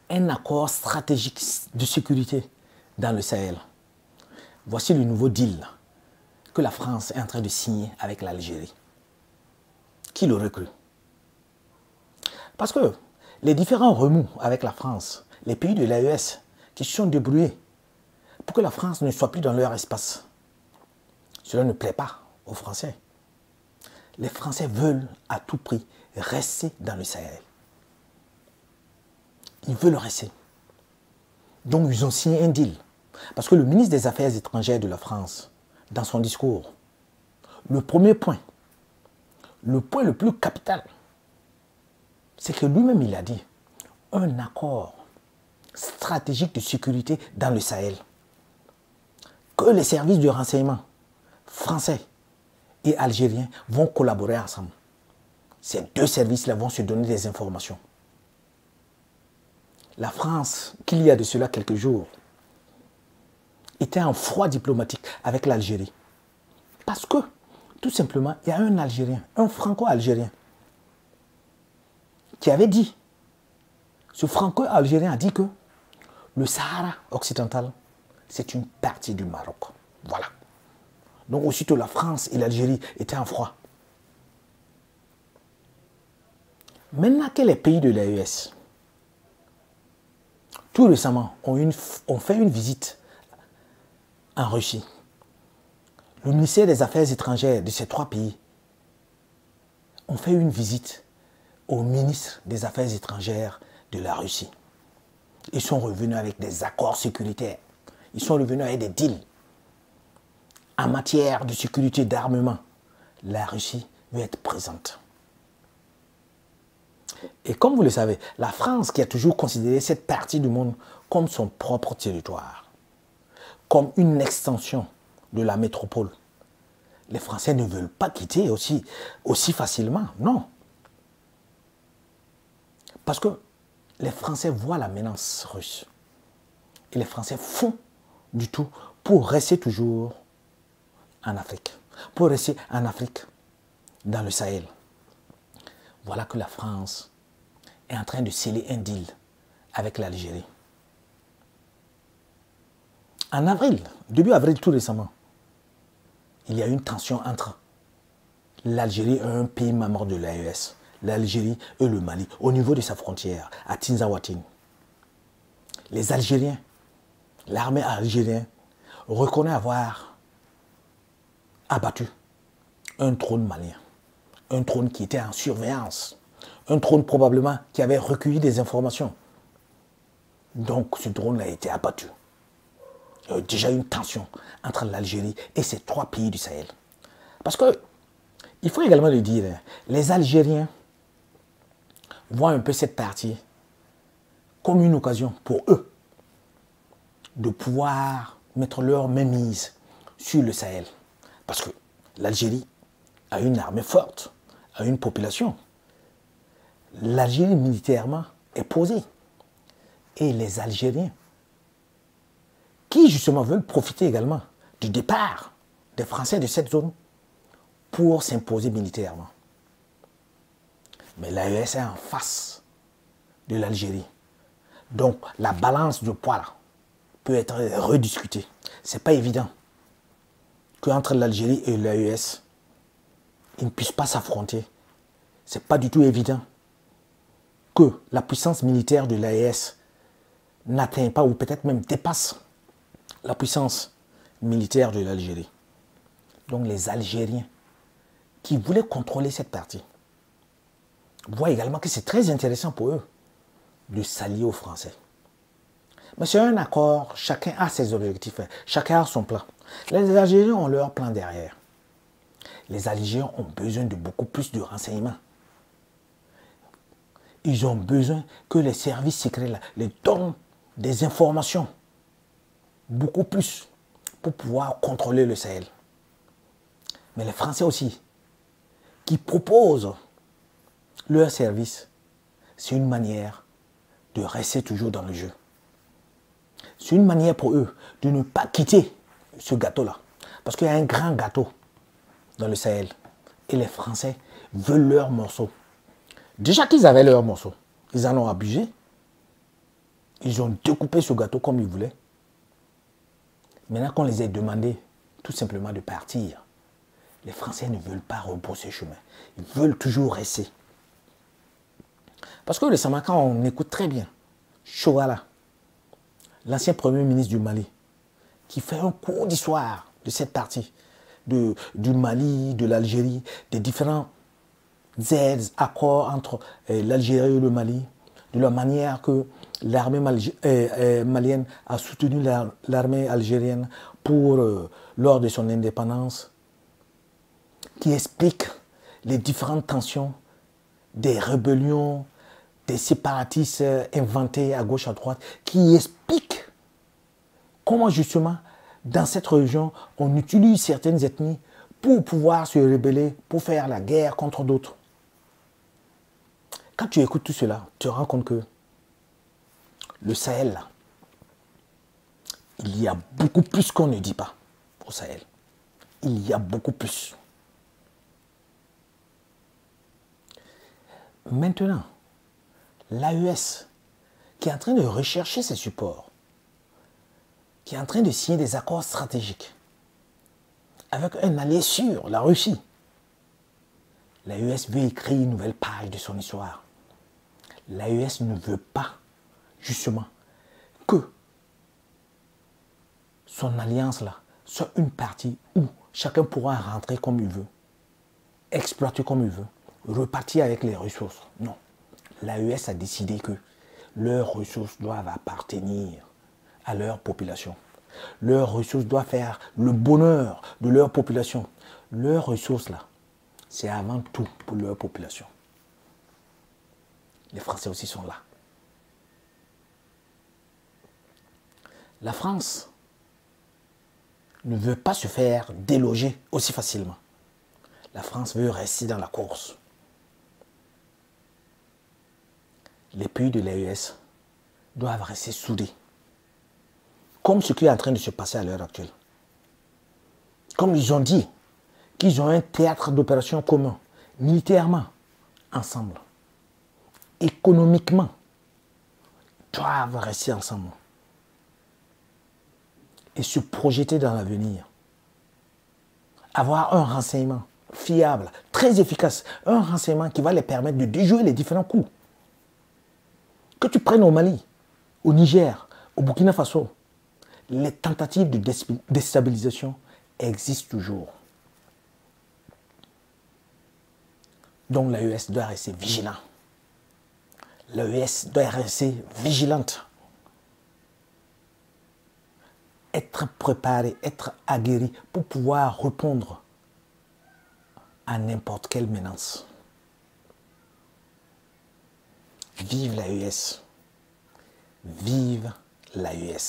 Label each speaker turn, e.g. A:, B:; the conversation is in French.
A: un accord stratégique de sécurité dans le Sahel. Voici le nouveau deal que la France est en train de signer avec l'Algérie. Qui l'aurait cru? Parce que les différents remous avec la France, les pays de l'AES qui se sont débrouillés pour que la France ne soit plus dans leur espace, cela ne plaît pas aux Français. Les Français veulent à tout prix rester dans le Sahel. Ils veulent rester. Donc ils ont signé un deal. Parce que le ministre des Affaires étrangères de la France, dans son discours, le premier point, le point le plus capital, c'est que lui-même il a dit un accord stratégique de sécurité dans le Sahel. Que les services de renseignement français et algériens vont collaborer ensemble. Ces deux services-là vont se donner des informations. La France, qu'il y a de cela quelques jours, était en froid diplomatique avec l'Algérie. Parce que, tout simplement, il y a un Algérien, un franco-algérien, qui avait dit, ce franco-algérien a dit que le Sahara occidental, c'est une partie du Maroc. Voilà. Donc aussitôt la France et l'Algérie étaient en froid. Maintenant que les pays de l'AES, tout récemment, ont fait une visite en Russie, le ministère des Affaires étrangères de ces trois pays ont fait une visite au ministre des Affaires étrangères de la Russie. Ils sont revenus avec des accords sécuritaires. Ils sont revenus avec des deals. En matière de sécurité d'armement, la Russie veut être présente. Et comme vous le savez, la France qui a toujours considéré cette partie du monde comme son propre territoire, comme une extension de la métropole, les Français ne veulent pas quitter aussi facilement, non. Parce que les Français voient la menace russe. Et les Français font du tout pour rester toujours en Afrique. Pour rester en Afrique, dans le Sahel. Voilà que la France est en train de sceller un deal avec l'Algérie. En avril, début avril tout récemment, il y a eu une tension entre l'Algérie et un pays membre de l'AES, l'Algérie et le Mali, au niveau de sa frontière, à Tinzaouatine. Les Algériens, l'armée algérienne, reconnaît avoir abattu un drone malien, un drone qui était en surveillance, un drone probablement qui avait recueilli des informations. Donc ce drone a été abattu. Il y a déjà une tension entre l'Algérie et ces trois pays du Sahel. Parce que, il faut également le dire, les Algériens voient un peu cette partie comme une occasion pour eux de pouvoir mettre leur mainmise sur le Sahel. Parce que l'Algérie a une armée forte, a une population. L'Algérie militairement est posée. Et les Algériens, qui justement veulent profiter également du départ des Français de cette zone pour s'imposer militairement. Mais l'AES est en face de l'Algérie. Donc la balance de poids là, peut être rediscutée. Ce n'est pas évident qu'entre l'Algérie et l'AES, ils ne puissent pas s'affronter. Ce n'est pas du tout évident que la puissance militaire de l'AES n'atteint pas ou peut-être même dépasse la puissance militaire de l'Algérie. Donc les Algériens qui voulaient contrôler cette partie voient également que c'est très intéressant pour eux de s'allier aux Français. Mais c'est un accord, chacun a ses objectifs, chacun a son plan. Les Algériens ont leur plan derrière. Les Algériens ont besoin de beaucoup plus de renseignements. Ils ont besoin que les services secrets les donnent des informations, beaucoup plus, pour pouvoir contrôler le Sahel. Mais les Français aussi, qui proposent leur service, c'est une manière de rester toujours dans le jeu. C'est une manière pour eux de ne pas quitter ce gâteau-là. Parce qu'il y a un grand gâteau dans le Sahel. Et les Français veulent leur morceau. Déjà qu'ils avaient leur morceau, ils en ont abusé. Ils ont découpé ce gâteau comme ils voulaient. Maintenant qu'on les a demandé tout simplement de partir, les Français ne veulent pas repousser chemin. Ils veulent toujours rester. Parce que récemment, quand on écoute très bien Chouala, l'ancien premier ministre du Mali, qui fait un cours d'histoire de cette partie, du Mali, de l'Algérie, des différents aides, accords entre l'Algérie et le Mali, de la manière que l'armée malienne a soutenu l'armée algérienne lors de son indépendance, qui explique les différentes tensions, des rébellions, des séparatistes inventés à gauche, à droite, qui explique comment justement, dans cette région, on utilise certaines ethnies pour pouvoir se rebeller, pour faire la guerre contre d'autres. Quand tu écoutes tout cela, tu te rends compte que le Sahel, là, il y a beaucoup plus qu'on ne dit pas au Sahel. Il y a beaucoup plus. Maintenant, l'AES, qui est en train de rechercher ses supports, qui est en train de signer des accords stratégiques avec un allié sûr, la Russie, l'AES veut écrire une nouvelle page de son histoire. L'AES ne veut pas, justement, que son alliance-là soit une partie où chacun pourra rentrer comme il veut, exploiter comme il veut, repartir avec les ressources. Non. L'AES a décidé que leurs ressources doivent appartenir à leur population. Leurs ressources doivent faire le bonheur de leur population. Leurs ressources, là, c'est avant tout pour leur population. Les Français aussi sont là. La France ne veut pas se faire déloger aussi facilement. La France veut rester dans la course. Les pays de l'AES doivent rester soudés. Comme ce qui est en train de se passer à l'heure actuelle. Comme ils ont dit qu'ils ont un théâtre d'opération commun, militairement, ensemble. Économiquement, ils doivent rester ensemble. Et se projeter dans l'avenir. Avoir un renseignement fiable, très efficace. Un renseignement qui va les permettre de déjouer les différents coups. Que tu prennes au Mali, au Niger, au Burkina Faso, les tentatives de déstabilisation existent toujours. Donc l'AES doit rester vigilant. L'AES doit rester vigilante. Être préparé, être aguerri pour pouvoir répondre à n'importe quelle menace. Vive l'AES. Vive l'AES.